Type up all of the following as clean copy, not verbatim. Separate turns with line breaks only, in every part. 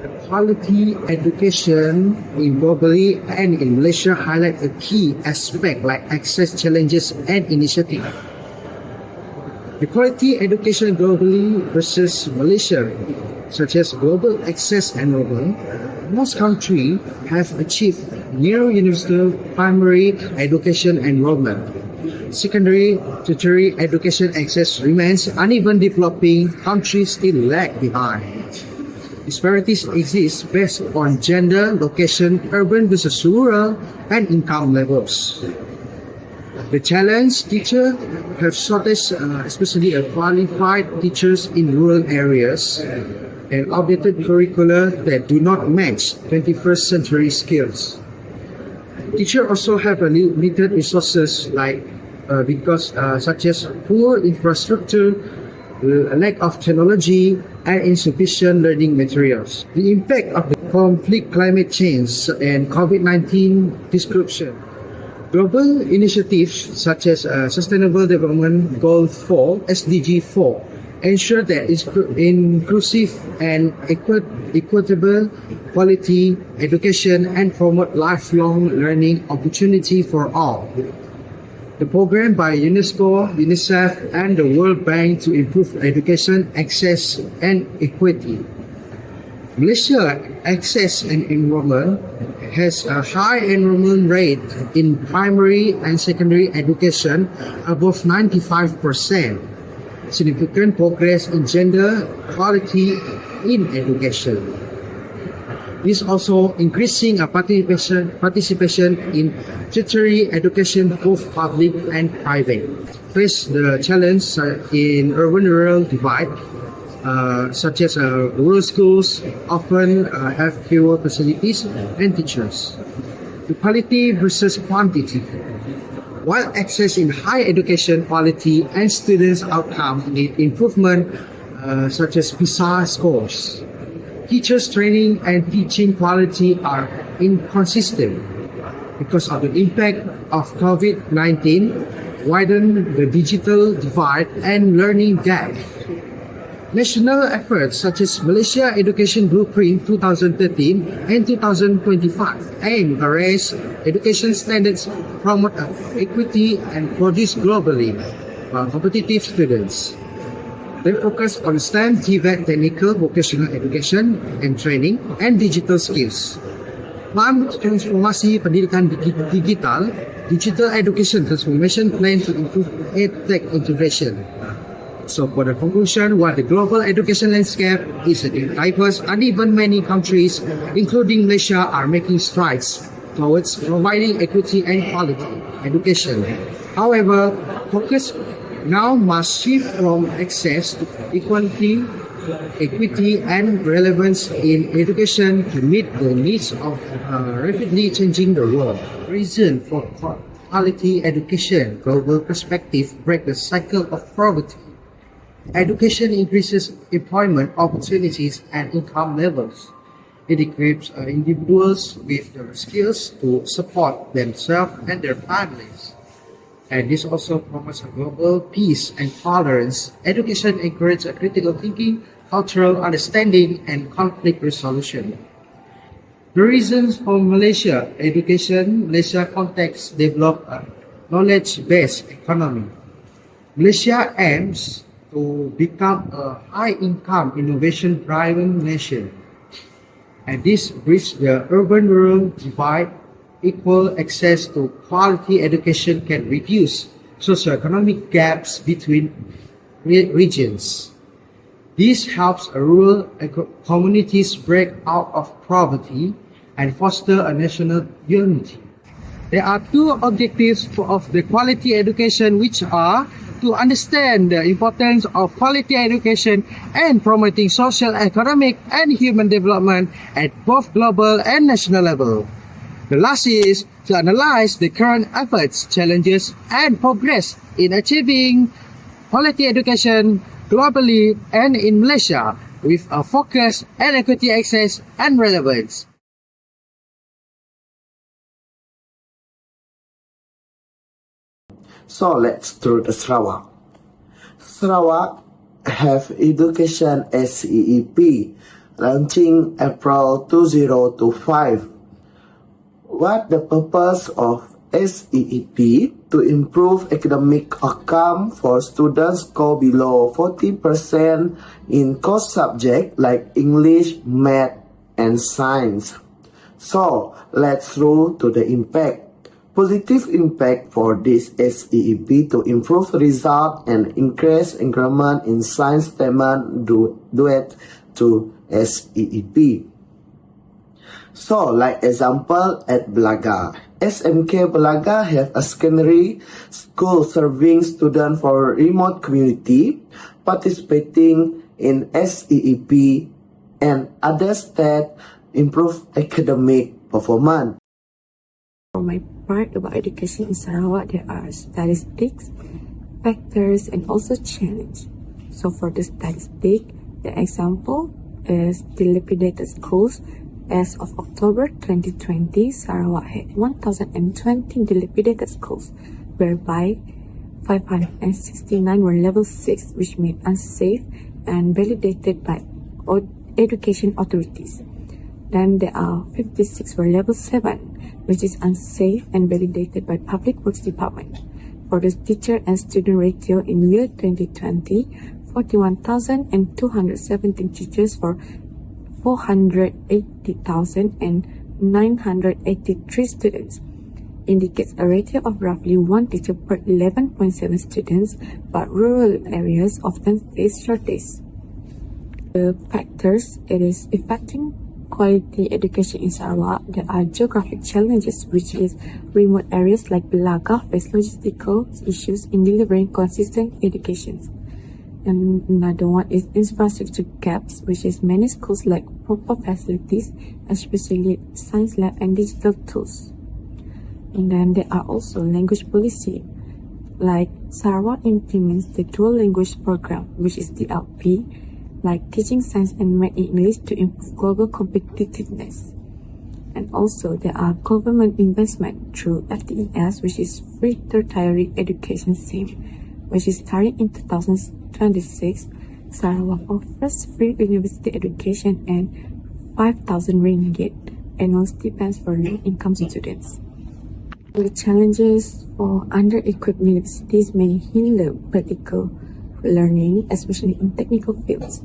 Quality education in globally and in Malaysia highlight a key aspect like access challenges and initiative. The quality education globally versus Malaysia, such as global access enrollment, most countries have achieved near universal primary education enrollment. Secondary, tertiary education access remains uneven. Developing countries still lag behind. Disparities exist based on gender, location, urban versus rural, and income levels. The challenge teachers have shortage, especially qualified teachers in rural areas, and outdated curricula that do not match 21st century skills. Teachers also have limited resources such as poor infrastructure, lack of technology, and insufficient learning materials. The impact of the conflict, climate change, and COVID-19 description. Global initiatives such as Sustainable Development Goal 4, SDG 4, ensure that inclusive and equitable quality education and promote lifelong learning opportunity for all. The program by UNESCO, UNICEF, and the World Bank to improve education access and equity. Malaysia access and enrollment has a high enrollment rate in primary and secondary education above 95%. Significant progress in gender equality in education. This also increasing participation in tertiary education, both public and private. Face the challenge in urban-rural divide, such as rural schools often have fewer facilities and teachers. The quality versus quantity. While access in higher education quality and students' outcome need improvement, such as PISA scores, teachers' training and teaching quality are inconsistent because of the impact of COVID-19, widen the digital divide and learning gap. National efforts such as Malaysia Education Blueprint 2013 and 2025 aim to raise education standards, promote equity, and produce globally competitive students. They focus on STEM, TVET, technical, vocational education and training, and digital skills. Plan transformasi pendidikan digital education transformation plan to improve EdTech integration. So for the conclusion, while the global education landscape is diverse, uneven, many countries, including Malaysia, are making strides towards providing equity and quality education. However, focus now must shift from access to equality, equity, and relevance in education to meet the needs of rapidly changing the world. Reason for quality education, global perspective, break the cycle of poverty. Education increases employment opportunities and income levels. It equips individuals with the skills to support themselves and their families. And this also promotes global peace and tolerance. Education encourages critical thinking, cultural understanding, and conflict resolution. The reasons for Malaysia education, Malaysia context develop a knowledge-based economy. Malaysia aims to become a high-income, innovation-driven nation. And this bridges the urban-rural divide. Equal access to quality education can reduce socioeconomic gaps between regions. This helps rural communities break out of poverty and foster a national unity. There are two objectives of the quality education, which are to understand the importance of quality education and promoting social, economic, and human development at both global and national level. The last is to analyze the current efforts, challenges, and progress in achieving quality education globally and in Malaysia with a focus on equity, access, and relevance.
So let's turn to Sarawak. Sarawak have education as EEP, launching April 2025. What the purpose of SEEP? To improve academic outcome for students score below 40% in core subjects like English, Math, and Science. So, let's through to the impact. Positive impact for this SEEP to improve result and increase increment in science statement due to SEEP. So, like example at Belaga, SMK Belaga have a secondary school serving students for remote community participating in SEEP and others that improve academic performance.
For my part about education in Sarawak, there are statistics, factors, and also challenge. So for the statistic, the example is dilapidated schools. As of October 2020, Sarawak had 1,020 dilapidated schools, whereby 569 were level 6, which made unsafe and validated by education authorities. Then there are 56 were level 7, which is unsafe and validated by Public Works Department. For the teacher and student ratio in year 2020, 41,217 teachers for 480,983 students indicates a ratio of roughly 1 teacher per 11.7 students, but rural areas often face shortage. The factors it is affecting quality education in Sarawak. There are geographic challenges, which is remote areas like Belaga face logistical issues in delivering consistent education. And another one is infrastructure gaps, which is many schools lack proper facilities, especially science lab and digital tools. And then there are also language policy, like Sarawak implements the dual language program, which is DLP, like teaching science and math in English to improve global competitiveness. And also there are government investment through FTES, which is Free Tertiary Education scheme, which is starting in 2026. Sarawak offers free university education and 5,000 ringgit annual stipends for low-income students. The challenges for under-equipped universities may hinder practical learning, especially in technical fields.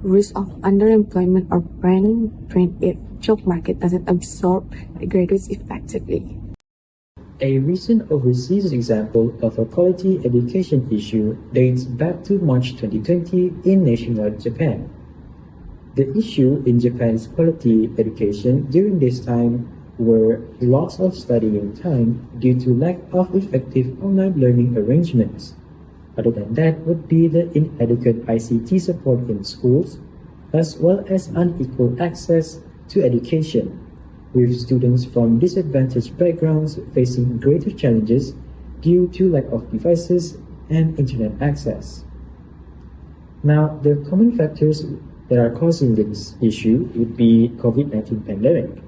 Risk of underemployment or brain drain if job market doesn't absorb the graduates effectively.
A recent overseas example of a quality education issue dates back to March 2020 in nationwide Japan. The issue in Japan's quality education during this time were loss of studying time due to lack of effective online learning arrangements. Other than that would be the inadequate ICT support in schools, as well as unequal access to education, with students from disadvantaged backgrounds facing greater challenges due to lack of devices and internet access. Now, the common factors that are causing this issue would be COVID-19 pandemic.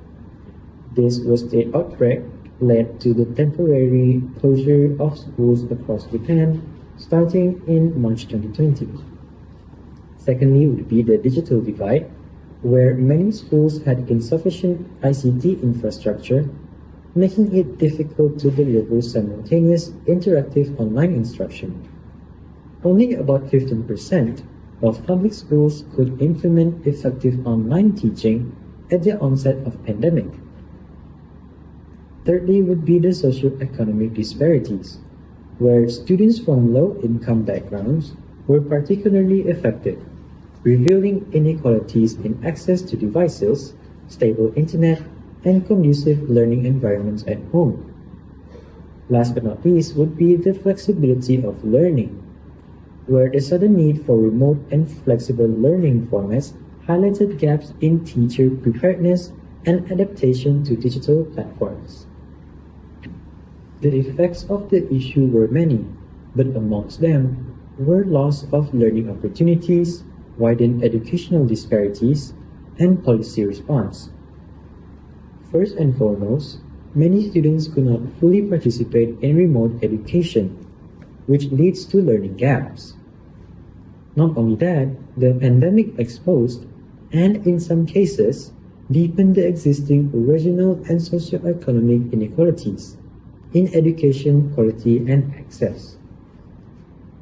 This was the outbreak led to the temporary closure of schools across Japan starting in March 2020. Secondly would be the digital divide, where many schools had insufficient ICT infrastructure, making it difficult to deliver simultaneous interactive online instruction. Only about 15% of public schools could implement effective online teaching at the onset of pandemic. Thirdly would be the socio-economic disparities, where students from low-income backgrounds were particularly affected, revealing inequalities in access to devices, stable internet, and conducive learning environments at home. Last but not least would be the flexibility of learning, where the sudden need for remote and flexible learning formats highlighted gaps in teacher preparedness and adaptation to digital platforms. The effects of the issue were many, but amongst them were loss of learning opportunities, widened educational disparities, and policy response. First and foremost, many students could not fully participate in remote education, which leads to learning gaps. Not only that, the pandemic exposed and in some cases, deepen the existing regional and socio-economic inequalities in education quality and access.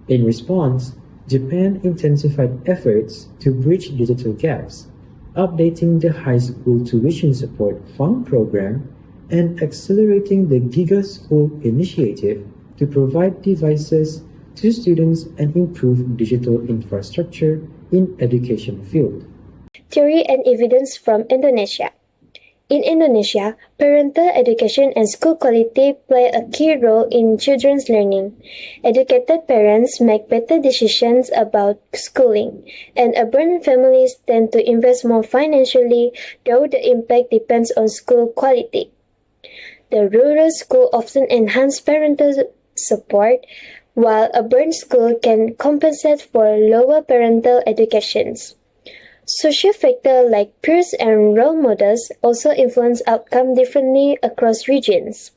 In response, Japan intensified efforts to bridge digital gaps, updating the high school tuition support fund program and accelerating the Giga School initiative to provide devices to students and improve digital infrastructure in education field.
Theory and evidence from Indonesia. In Indonesia, parental education and school quality play a key role in children's learning. Educated parents make better decisions about schooling, and urban families tend to invest more financially, though the impact depends on school quality. The rural school often enhance parental support, while urban school can compensate for lower parental educations. Social factors like peers and role models also influence outcome differently across regions.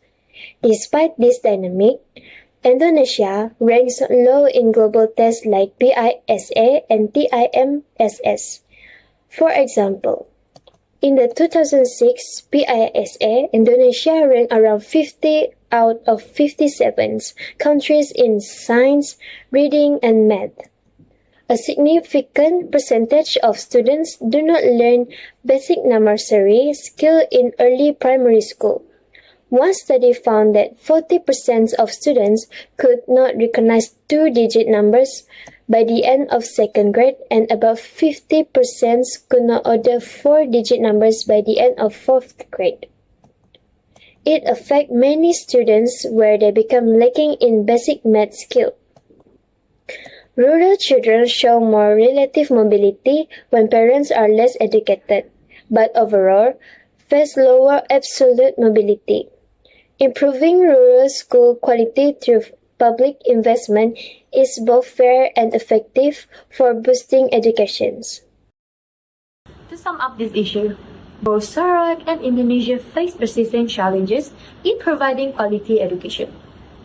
Despite this dynamic, Indonesia ranks low in global tests like BISA and TIMSS. For example, in the 2006 BISA, Indonesia ranked around 50 out of 57 countries in science, reading, and math. A significant percentage of students do not learn basic numeracy skill in early primary school. One study found that 40% of students could not recognize two-digit numbers by the end of second grade, and about 50% could not order four-digit numbers by the end of fourth grade. It affects many students where they become lacking in basic math skill. Rural children show more relative mobility when parents are less educated, but overall face lower absolute mobility. Improving rural school quality through public investment is both fair and effective for boosting educations.
To sum up this issue, both Sarawak and Indonesia face persistent challenges in providing quality education,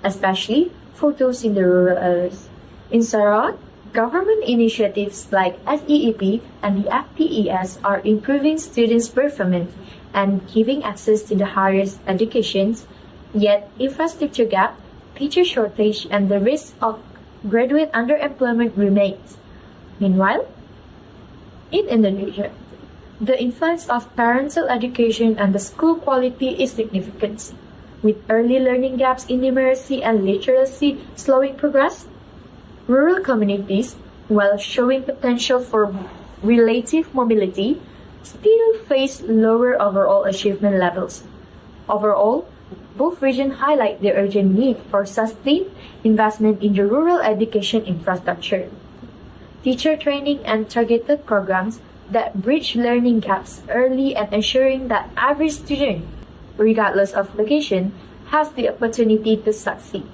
especially for those in the rural areas. In Sarawak, government initiatives like SEEP and the FPES are improving students' performance and giving access to the highest educations, yet infrastructure gap, teacher shortage, and the risk of graduate underemployment remains. Meanwhile, in Indonesia, the influence of parental education and the school quality is significant, with early learning gaps in numeracy and literacy slowing progress. Rural communities, while showing potential for relative mobility, still face lower overall achievement levels. Overall, both regions highlight the urgent need for sustained investment in the rural education infrastructure, teacher training, and targeted programs that bridge learning gaps early and ensuring that every student, regardless of location, has the opportunity to succeed.